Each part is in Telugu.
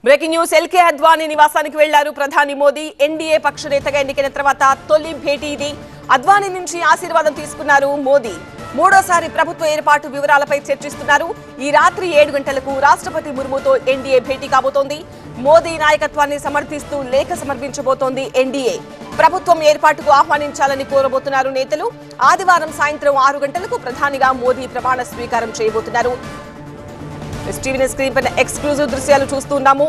బ్రేకింగ్ న్యూస్ ఎల్కే అద్వానీ నివాసానికి వెళ్లారు ప్రధాని మోదీ. ఎన్డీఏ పక్ష నేతగా ఎన్నికైన తర్వాత తొలి భేటీ ఇది. అద్వానీ నుంచి ఆశీర్వాదం తీసుకున్నారు మోదీ. మూడోసారి ప్రభుత్వ ఏర్పాటు వివరాలపై చర్చిస్తున్నారు. ఈ రాత్రి 7 గంటలకు రాష్ట్రపతి ముర్ముతో ఎన్డీఏ భేటీ కాబోతోంది. మోదీ నాయకత్వాన్ని సమర్థిస్తూ లేఖ సమర్పించబోతోంది ఎన్డీఏ. ప్రభుత్వం ఏర్పాటుకు ఆహ్వానించాలని కోరబోతున్నారు నేతలు. ఆదివారం సాయంత్రం 6 గంటలకు ప్రధానిగా మోదీ ప్రమాణ స్వీకారం చేయబోతున్నారు. టీవీ స్క్రీన్ పైన ఎక్స్క్లూజివ్ దృశ్యాలు చూస్తున్నాము.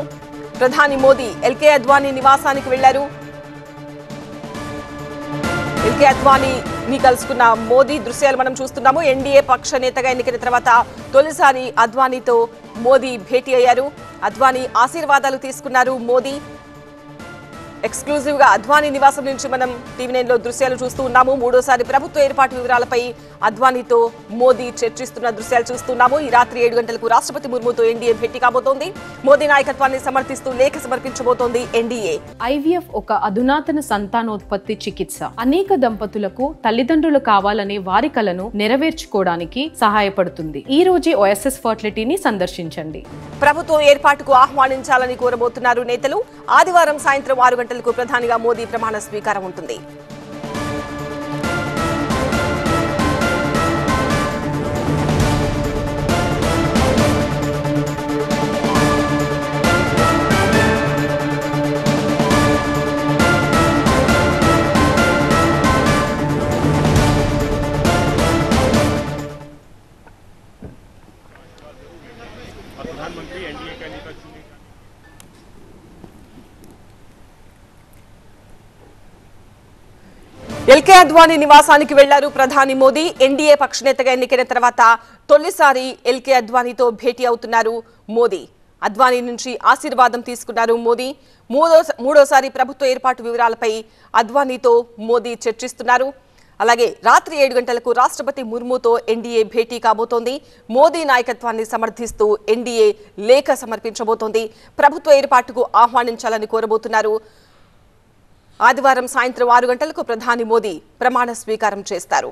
ప్రధాని మోదీ ఎల్కే అద్వానీ నివాసానికి వెళ్లారు. ఎల్కే అద్వానీని కలుసుకున్న మోదీ దృశ్యాలు మనం చూస్తున్నాము. ఎన్డీఏ పక్ష నేతగా ఎన్నికైన తర్వాత తొలిసారి అద్వానీతో మోదీ భేటీ అయ్యారు. అద్వానీ ఆశీర్వాదాలు తీసుకున్నారు మోదీ. ఎక్స్క్లూజివ్ గా అద్వానీ నివాసం నుంచి మనం టీవీ9 లో దృశ్యాలు చూస్తూ ఉన్నాము. మూడోసారి ప్రభుత్వ ఏర్పాటు వివరాలపై అద్వానీతో మోదీ చర్చిస్తున్న దృశ్యాలు చూస్తున్నాము. ఈ రాత్రి 7 గంటలకు రాష్ట్రపతి ముర్ముతో ఎన్డీఏ భేటీ కాబోతోంది. మోదీ నాయకత్వాన్ని సమర్థిస్తూ లేఖ సమర్పించబోతోంది ఎన్డీఏ. ఐవీఎఫ్ ఒక అధునాతన సంతానోత్పత్తి చికిత్స. అనేక దంపతులకు తల్లిదండ్రులు కావాలనే వారి కలను నెరవేర్చుకోవడానికి సహాయపడుతుంది. ఈ రోజే ఓఎస్ఎస్ ఫర్టిలిటీని సందర్శించండి. ప్రభుత్వం ఏర్పాటుకు ఆహ్వానించాలని కోరబోతున్నారు నేతలు. ఆదివారం సాయంత్రం 6 గంటలకు ప్రధానిగా మోదీ ప్రమాణ స్వీకారం ఉంటుంది. प्रधानमंत्री एनडीए का नेता चुने। ఎల్కే అద్వానీ నివాసానికి వెళ్లారు ప్రధాని మోదీ. ఎన్డీఏ పక్ష నేతగా ఎన్నికైన తర్వాత తొలిసారి ఎల్కే అద్వానీతో భేటీ అవుతున్నారు మోదీ. అద్వానీ నుంచి ఆశీర్వాదం తీసుకున్నారు మోదీ. మూడోసారి ప్రభుత్వ ఏర్పాటు వివరాలపై అద్వానీతో మోదీ చర్చిస్తున్నారు. అలాగే రాత్రి 7 గంటలకు రాష్ట్రపతి ముర్ముతో ఎన్డీఏ భేటీ కాబోతోంది. మోదీ నాయకత్వాన్ని సమర్థిస్తూ ఎన్డీఏ లేఖ సమర్పించబోతోంది. ప్రభుత్వ ఏర్పాటుకు ఆహ్వానించాలని కోరబోతున్నారు. ఆదివారం సాయంత్రం 6 గంటలకు ప్రధాని మోదీ ప్రమాణ స్వీకారం చేస్తారు.